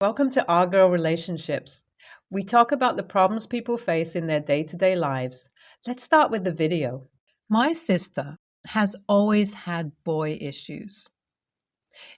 Welcome to Our Girl Relationships. We talk about the problems people face in their day to day lives. Let's start with the video. My sister has always had boy issues.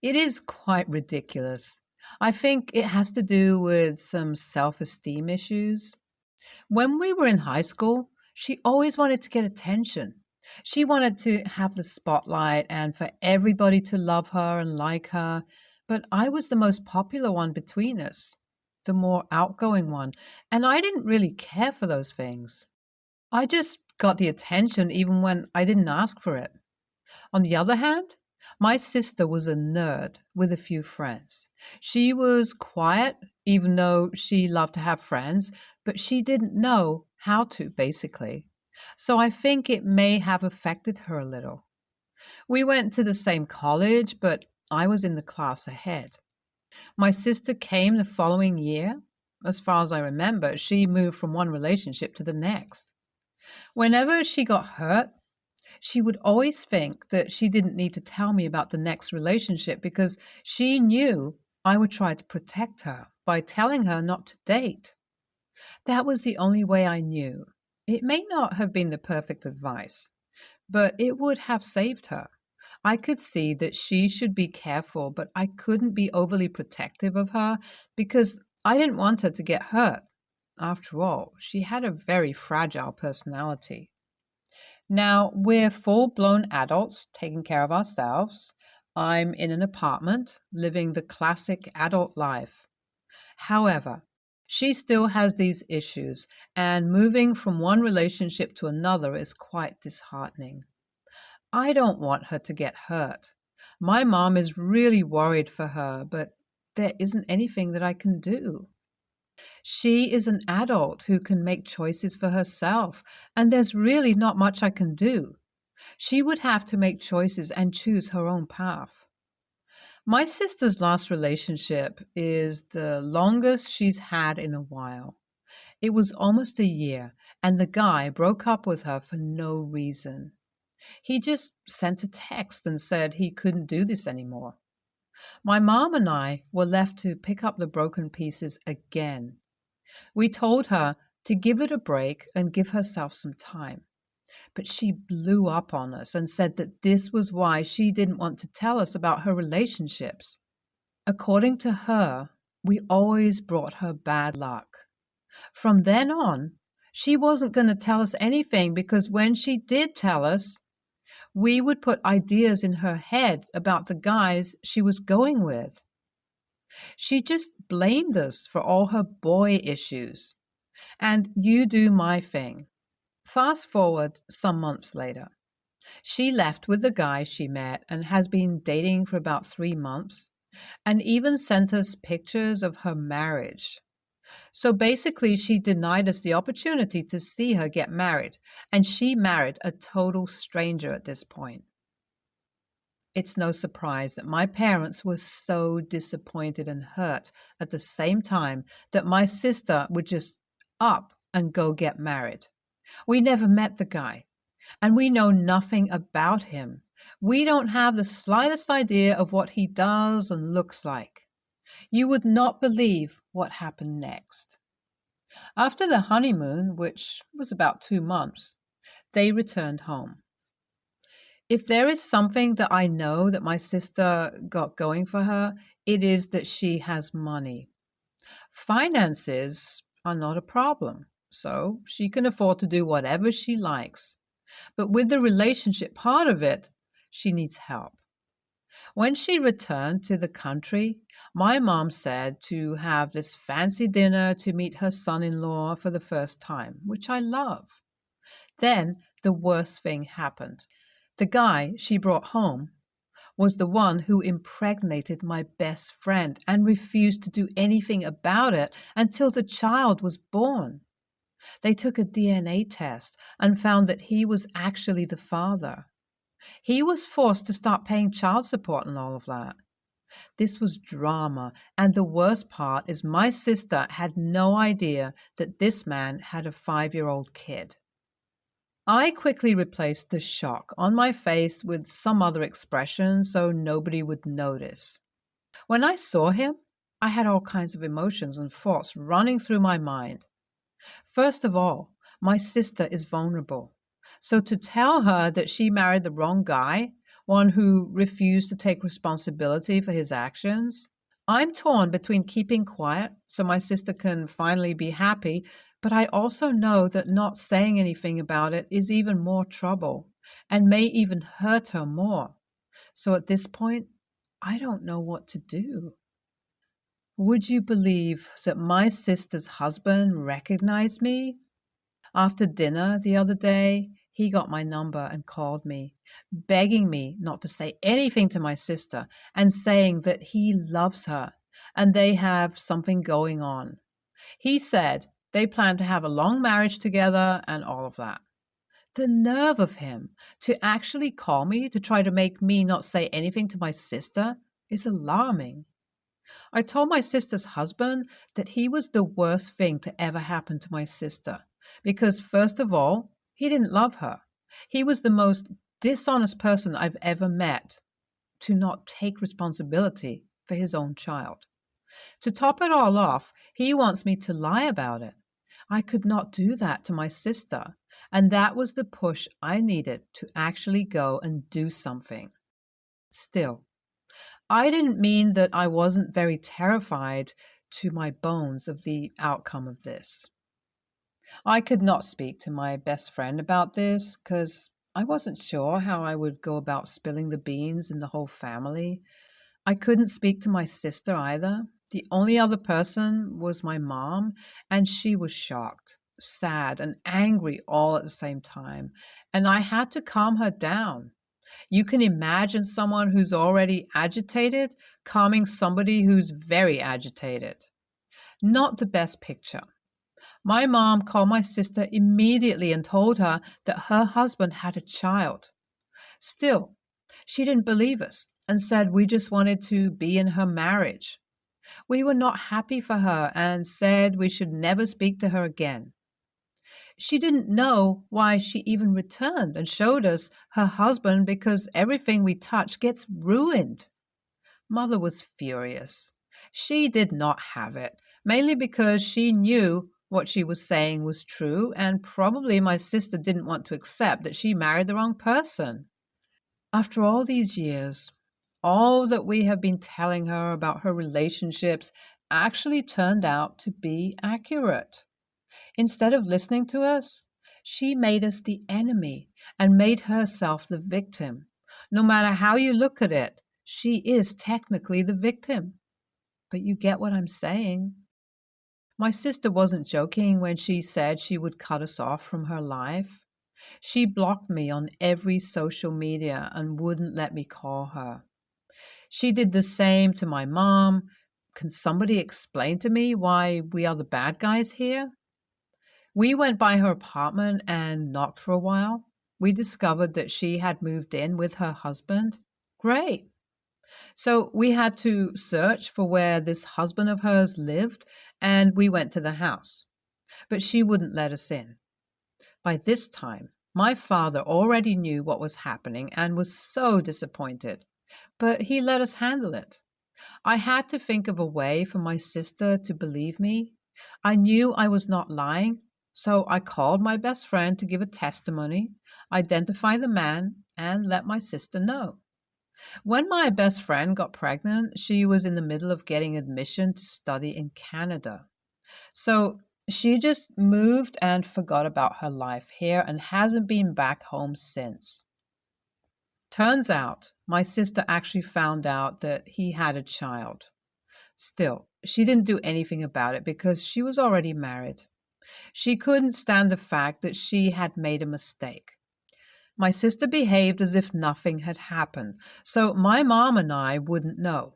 It is quite ridiculous. I think it has to do with some self esteem issues. When we were in high school, she always wanted to get attention. She wanted to have the spotlight and for everybody to love her and like her. But I was the most popular one between us, the more outgoing one, and I didn't really care for those things. I just got the attention even when I didn't ask for it. On the other hand, my sister was a nerd with a few friends. She was quiet, even though she loved to have friends, but she didn't know how to, basically. So I think it may have affected her a little. We went to the same college, but I was in the class ahead. My sister came the following year. As far as I remember, she moved from one relationship to the next. Whenever she got hurt, she would always think that she didn't need to tell me about the next relationship because she knew I would try to protect her by telling her not to date. That was the only way I knew. It may not have been the perfect advice, but it would have saved her. I could see that she should be careful, but I couldn't be overly protective of her because I didn't want her to get hurt. After all, she had a very fragile personality. Now, we're full blown adults taking care of ourselves. I'm in an apartment living the classic adult life. However, she still has these issues, and moving from one relationship to another is quite disheartening. I don't want her to get hurt. My mom is really worried for her, but there isn't anything that I can do. She is an adult who can make choices for herself, and there's really not much I can do. She would have to make choices and choose her own path. My sister's last relationship is the longest she's had in a while. It was almost a year, and the guy broke up with her for no reason. He just sent a text and said he couldn't do this anymore. My mom and I were left to pick up the broken pieces again. We told her to give it a break and give herself some time. But she blew up on us and said that this was why she didn't want to tell us about her relationships. According to her, we always brought her bad luck. From then on, she wasn't going to tell us anything because when she did tell us, we would put ideas in her head about the guys she was going with. She just blamed us for all her boy issues. And you do my thing. Fast forward some months later. She left with the guy she met and has been dating for about 3 months and even sent us pictures of her marriage. So basically, she denied us the opportunity to see her get married, and she married a total stranger at this point. It's no surprise that my parents were so disappointed and hurt at the same time that my sister would just up and go get married. We never met the guy, and we know nothing about him. We don't have the slightest idea of what he does and looks like. You would not believe what happened next. After the honeymoon, which was about 2 months, they returned home. If there is something that I know that my sister got going for her, it is that she has money. Finances are not a problem, so she can afford to do whatever she likes. But with the relationship part of it, she needs help. When she returned to the country, my mom said to have this fancy dinner to meet her son in law for the first time, which I love. Then the worst thing happened. The guy she brought home was the one who impregnated my best friend and refused to do anything about it until the child was born. They took a DNA test and found that he was actually the father. He was forced to start paying child support and all of that. This was drama, and the worst part is my sister had no idea that this man had a 5-year-old kid. I quickly replaced the shock on my face with some other expression so nobody would notice. When I saw him, I had all kinds of emotions and thoughts running through my mind. First of all, my sister is vulnerable. So to tell her that she married the wrong guy, one who refused to take responsibility for his actions, I'm torn between keeping quiet so my sister can finally be happy, but I also know that not saying anything about it is even more trouble and may even hurt her more. So at this point, I don't know what to do. Would you believe that my sister's husband recognized me? After dinner the other day, he got my number and called me, begging me not to say anything to my sister and saying that he loves her and they have something going on. He said they plan to have a long marriage together and all of that. The nerve of him to actually call me to try to make me not say anything to my sister is alarming. I told my sister's husband that he was the worst thing to ever happen to my sister because, first of all, he didn't love her. He was the most dishonest person I've ever met to not take responsibility for his own child. To top it all off, he wants me to lie about it. I could not do that to my sister, and that was the push I needed to actually go and do something. Still, I didn't mean that I wasn't very terrified to my bones of the outcome of this. I could not speak to my best friend about this because I wasn't sure how I would go about spilling the beans in the whole family. I couldn't speak to my sister either. The only other person was my mom, and she was shocked, sad, and angry all at the same time. And I had to calm her down. You can imagine someone who's already agitated calming somebody who's very agitated. Not the best picture. My mom called my sister immediately and told her that her husband had a child. Still, she didn't believe us and said we just wanted to be in her marriage. We were not happy for her and said we should never speak to her again. She didn't know why she even returned and showed us her husband because everything we touch gets ruined. Mother was furious. She did not have it, mainly because she knew what she was saying was true, and probably my sister didn't want to accept that she married the wrong person. After all these years, all that we have been telling her about her relationships actually turned out to be accurate. Instead of listening to us, she made us the enemy and made herself the victim. No matter how you look at it, she is technically the victim. But you get what I'm saying. My sister wasn't joking when she said she would cut us off from her life. She blocked me on every social media and wouldn't let me call her. She did the same to my mom. Can somebody explain to me why we are the bad guys here? We went by her apartment and knocked for a while. We discovered that she had moved in with her husband. Great. So we had to search for where this husband of hers lived, and we went to the house. But she wouldn't let us in. By this time, my father already knew what was happening and was so disappointed, but he let us handle it. I had to think of a way for my sister to believe me. I knew I was not lying, so I called my best friend to give a testimony, identify the man, and let my sister know. When my best friend got pregnant, she was in the middle of getting admission to study in Canada. So she just moved and forgot about her life here and hasn't been back home since. Turns out my sister actually found out that he had a child. Still, she didn't do anything about it because she was already married. She couldn't stand the fact that she had made a mistake. My sister behaved as if nothing had happened, so my mom and I wouldn't know.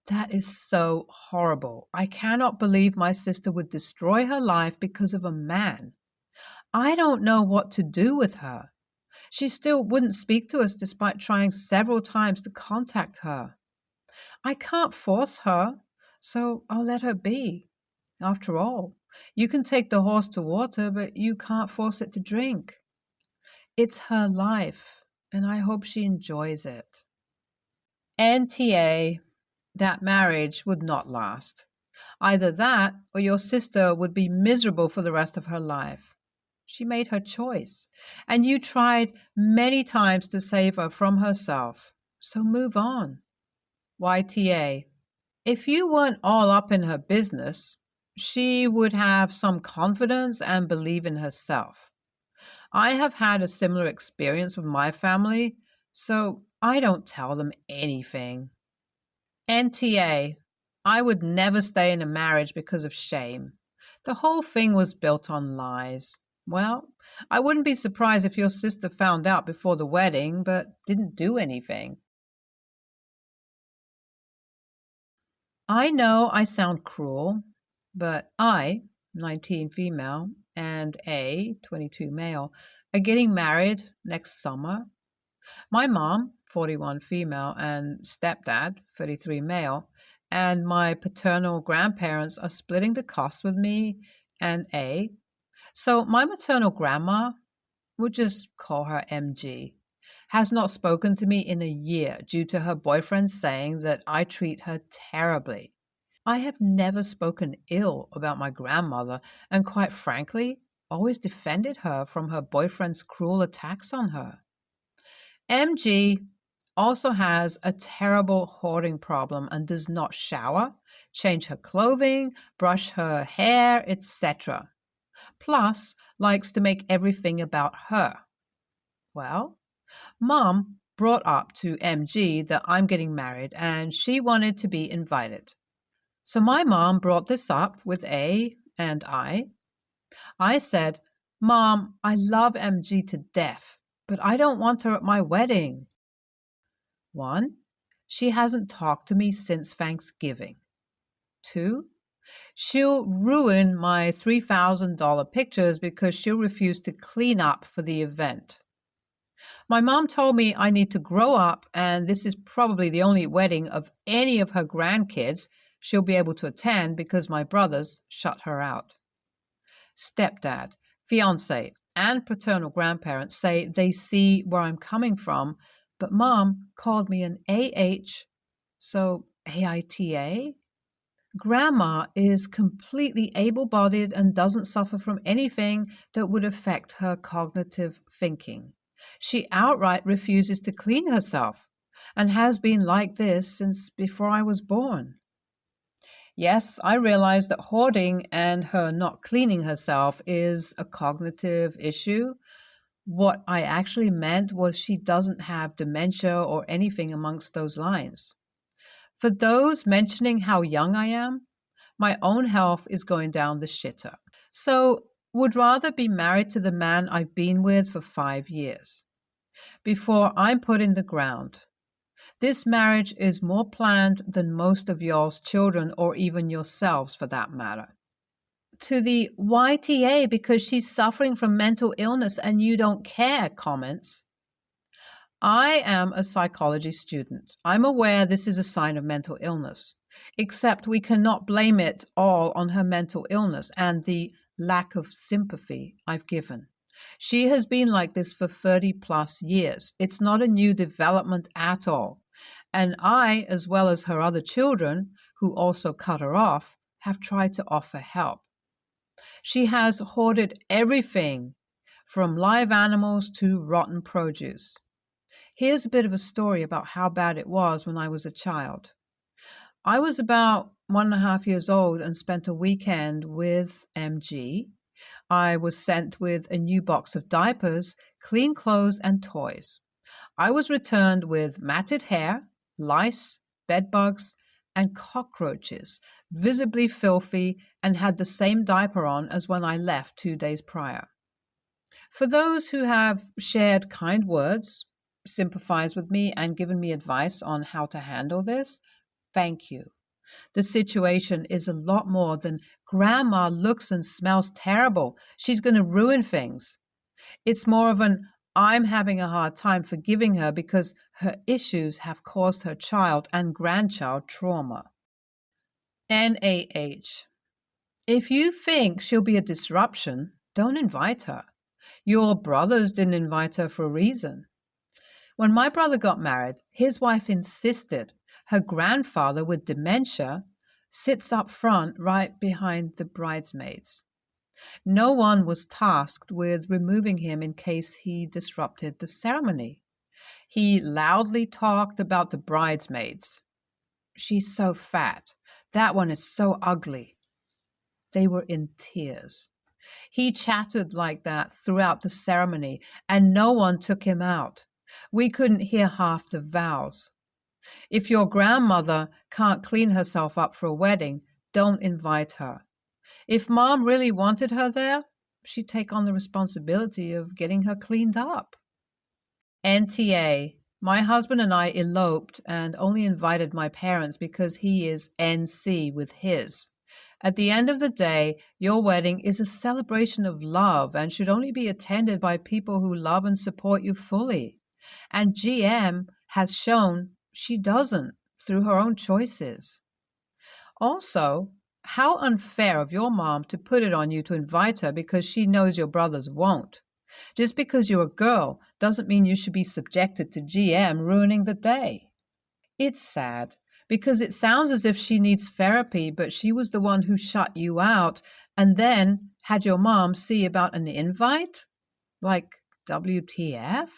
That is so horrible. I cannot believe my sister would destroy her life because of a man. I don't know what to do with her. She still wouldn't speak to us despite trying several times to contact her. I can't force her, so I'll let her be. After all, you can take the horse to water, but you can't force it to drink. It's her life, and I hope she enjoys it. NTA. That marriage would not last. Either that or your sister would be miserable for the rest of her life. She made her choice, and you tried many times to save her from herself. So move on. YTA. If you weren't all up in her business, she would have some confidence and believe in herself. I have had a similar experience with my family, so I don't tell them anything. NTA. I would never stay in a marriage because of shame. The whole thing was built on lies. Well, I wouldn't be surprised if your sister found out before the wedding but didn't do anything. I know I sound cruel, but I, 19 female, and A, 22 male, are getting married next summer. My mom, 41 female, and stepdad, 33 male, and my paternal grandparents are splitting the costs with me and A. So my maternal grandma, we'll just call her MG, has not spoken to me in a year due to her boyfriend saying that I treat her terribly. I have never spoken ill about my grandmother and, quite frankly, always defended her from her boyfriend's cruel attacks on her. MG also has a terrible hoarding problem and does not shower, change her clothing, brush her hair, etc. Plus, likes to make everything about her. Well, Mom brought up to MG that I'm getting married and she wanted to be invited. So my mom brought this up with A and I. I said, Mom, I love MG to death, but I don't want her at my wedding. 1. She hasn't talked to me since Thanksgiving. 2. She'll ruin my $3,000 pictures because she'll refuse to clean up for the event. My mom told me I need to grow up, and this is probably the only wedding of any of her grandkids she'll be able to attend because my brothers shut her out. Stepdad, fiance, and paternal grandparents say they see where I'm coming from, but Mom called me an AH, so AITA? Grandma is completely able-bodied and doesn't suffer from anything that would affect her cognitive thinking. She outright refuses to clean herself and has been like this since before I was born. Yes, I realize that hoarding and her not cleaning herself is a cognitive issue. What I actually meant was she doesn't have dementia or anything amongst those lines. For those mentioning how young I am, my own health is going down the shitter. So, would rather be married to the man I've been with for 5 years before I'm put in the ground. This marriage is more planned than most of y'all's children or even yourselves for that matter. To the YTA because she's suffering from mental illness and you don't care comments. I am a psychology student. I'm aware this is a sign of mental illness, except we cannot blame it all on her mental illness and the lack of sympathy I've given. She has been like this for 30 plus years. It's not a new development at all. And I, as well as her other children, who also cut her off, have tried to offer help. She has hoarded everything from live animals to rotten produce. Here's a bit of a story about how bad it was when I was a child. I was about 1.5 years old and spent a weekend with MG. I was sent with a new box of diapers, clean clothes, and toys. I was returned with matted hair, lice, bedbugs, and cockroaches, visibly filthy, and had the same diaper on as when I left 2 days prior. For those who have shared kind words, sympathized with me, and given me advice on how to handle this, thank you. The situation is a lot more than grandma looks and smells terrible. She's going to ruin things. It's more of an I'm having a hard time forgiving her because her issues have caused her child and grandchild trauma. NAH. If you think she'll be a disruption, don't invite her. Your brothers didn't invite her for a reason. When my brother got married, his wife insisted Her grandfather with dementia sits up front right behind the bridesmaids. No one was tasked with removing him in case he disrupted the ceremony. He loudly talked about the bridesmaids. She's so fat. That one is so ugly. They were in tears. He chattered like that throughout the ceremony, and no one took him out. We couldn't hear half the vows. If your grandmother can't clean herself up for a wedding, don't invite her. If mom really wanted her there, she'd take on the responsibility of getting her cleaned up. NTA. My husband and I eloped and only invited my parents because he is NC with his. At the end of the day, your wedding is a celebration of love and should only be attended by people who love and support you fully. And GM has shown she doesn't through her own choices. Also, how unfair of your mom to put it on you to invite her because she knows your brothers won't. Just because you're a girl doesn't mean you should be subjected to GM ruining the day. It's sad because it sounds as if she needs therapy, but she was the one who shut you out and then had your mom see about an invite? Like WTF?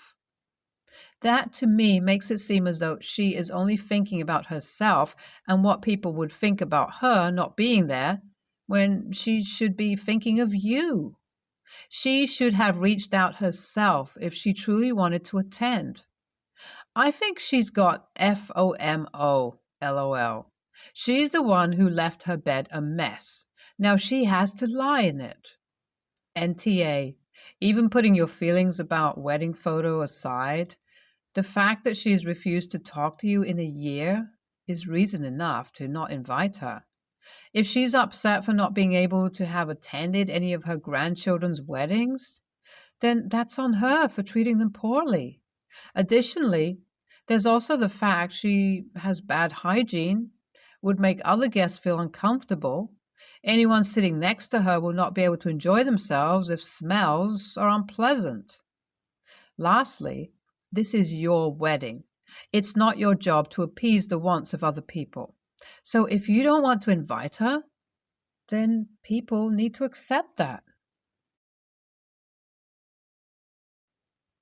That to me makes it seem as though she is only thinking about herself and what people would think about her not being there when she should be thinking of you. She should have reached out herself if she truly wanted to attend. I think she's got FOMO, LOL. She's the one who left her bed a mess. Now she has to lie in it. NTA. Even putting your feelings about wedding photo aside, the fact that she's refused to talk to you in a year is reason enough to not invite her. If she's upset for not being able to have attended any of her grandchildren's weddings, then that's on her for treating them poorly. Additionally, there's also the fact she has bad hygiene, would make other guests feel uncomfortable. Anyone sitting next to her will not be able to enjoy themselves if smells are unpleasant. Lastly, this is your wedding. It's not your job to appease the wants of other people. So if you don't want to invite her, then people need to accept that.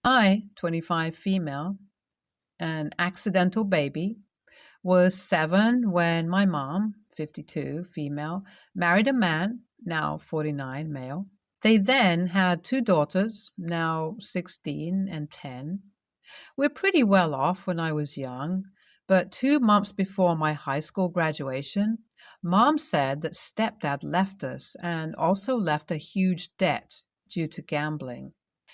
I, 25 female, an accidental baby, was 7 when my mom, 52 female, married a man, now 49 male. They then had 2 daughters, now 16 and 10. We're pretty well off when I was young, but 2 months before my high school graduation, Mom said that stepdad left us and also left a huge debt due to gambling.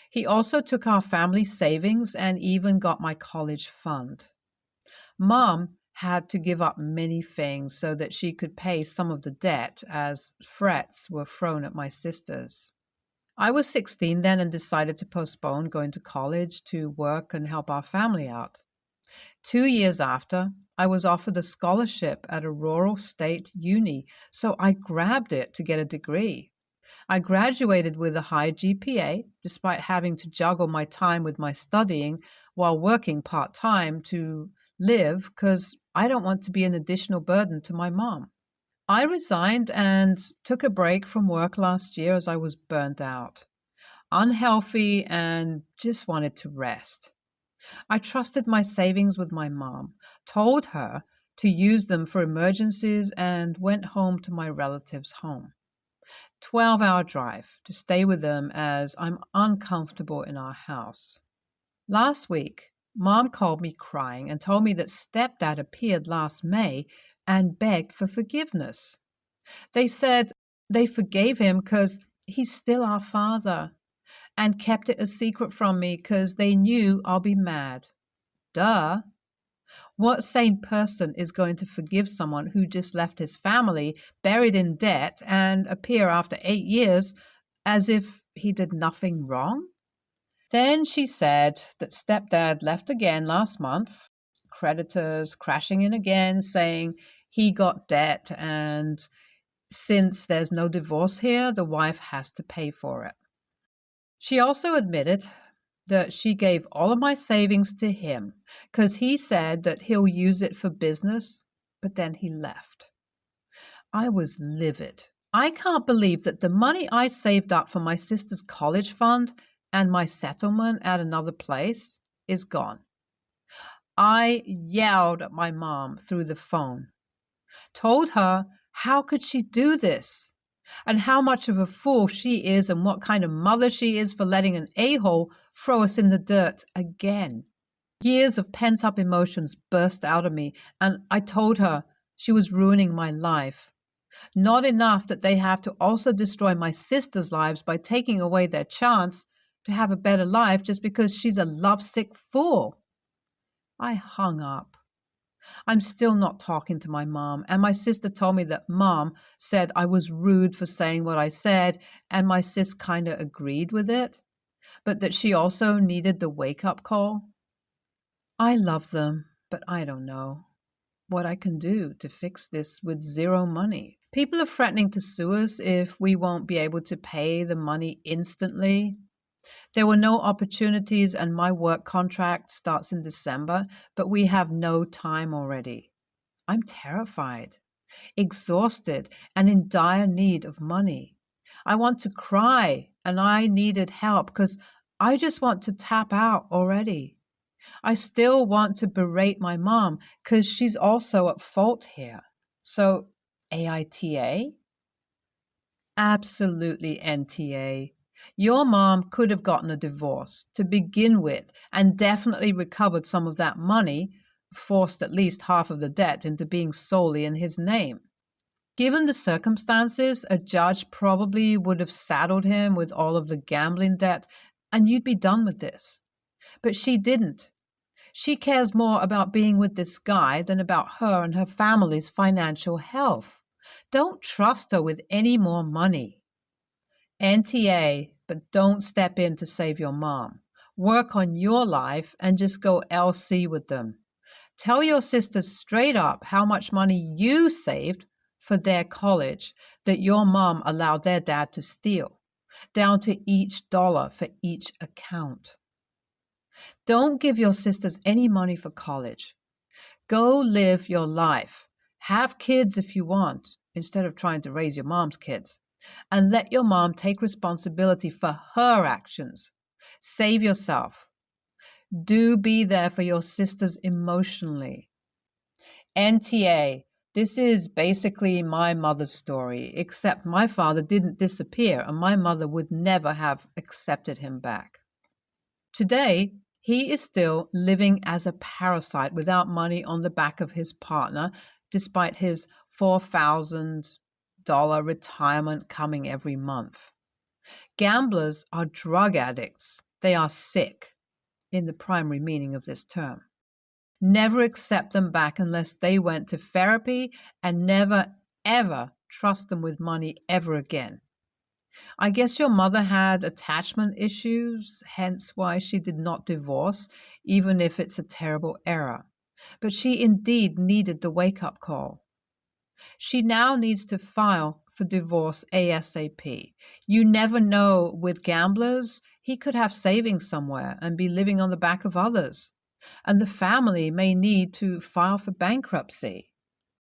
He also took our family savings and even got my college fund. Mom had to give up many things so that she could pay some of the debt as threats were thrown at my sisters. I was 16 then and decided to postpone going to college to work and help our family out. 2 years after, I was offered a scholarship at a rural state uni, so I grabbed it to get a degree. I graduated with a high GPA, despite having to juggle my time with my studying while working part-time to live because I don't want to be an additional burden to my mom. I resigned and took a break from work last year as I was burnt out, unhealthy, and just wanted to rest. I trusted my savings with my mom, told her to use them for emergencies, and went home to my relatives' home. 12-hour drive to stay with them as I'm uncomfortable in our house. Last week, Mom called me crying and told me that stepdad appeared last May and begged for forgiveness. They said they forgave him because he's still our father and kept it a secret from me because they knew I'll be mad. Duh. What sane person is going to forgive someone who just left his family buried in debt and appear after 8 years as if he did nothing wrong? Then she said that stepdad left again last month, creditors crashing in again, saying he got debt and since there's no divorce here, the wife has to pay for it. She also admitted that she gave all of my savings to him because he said that he'll use it for business, but then he left. I was livid. I can't believe that the money I saved up for my sister's college fund and my settlement at another place is gone. I yelled at my mom through the phone, told her how could she do this and how much of a fool she is and what kind of mother she is for letting an a-hole throw us in the dirt again. Years of pent-up emotions burst out of me, and I told her she was ruining my life. Not enough that they have to also destroy my sister's lives by taking away their chance to have a better life just because she's a lovesick fool. I hung up. I'm still not talking to my mom, and my sister told me that mom said I was rude for saying what I said, and my sis kind of agreed with it, but that she also needed the wake-up call. I love them, but I don't know what I can do to fix this with zero money. People are threatening to sue us if we won't be able to pay the money instantly. There were no opportunities, and my work contract starts in December, but we have no time already. I'm terrified, exhausted, and in dire need of money. I want to cry, and I needed help because I just want to tap out already. I still want to berate my mom because she's also at fault here. So, AITA? Absolutely NTA. Your mom could have gotten a divorce to begin with and definitely recovered some of that money, forced at least half of the debt into being solely in his name. Given the circumstances, a judge probably would have saddled him with all of the gambling debt and you'd be done with this. But she didn't. She cares more about being with this guy than about her and her family's financial health. Don't trust her with any more money. NTA, but don't step in to save your mom. Work on your life and just go LC with them. Tell your sisters straight up how much money you saved for their college that your mom allowed their dad to steal, down to each dollar for each account. Don't give your sisters any money for college. Go live your life. Have kids if you want, instead of trying to raise your mom's kids. And let your mom take responsibility for her actions. Save yourself. Do be there for your sisters emotionally. NTA, this is basically my mother's story, except my father didn't disappear and my mother would never have accepted him back. Today, he is still living as a parasite without money on the back of his partner, despite his $4,000 retirement coming every month. Gamblers are drug addicts. They are sick, in the primary meaning of this term. Never accept them back unless they went to therapy, and never, ever trust them with money ever again. I guess your mother had attachment issues, hence why she did not divorce, even if it's a terrible error. But she indeed needed the wake-up call. She now needs to file for divorce ASAP. You never know with gamblers, he could have savings somewhere and be living on the back of others. And the family may need to file for bankruptcy.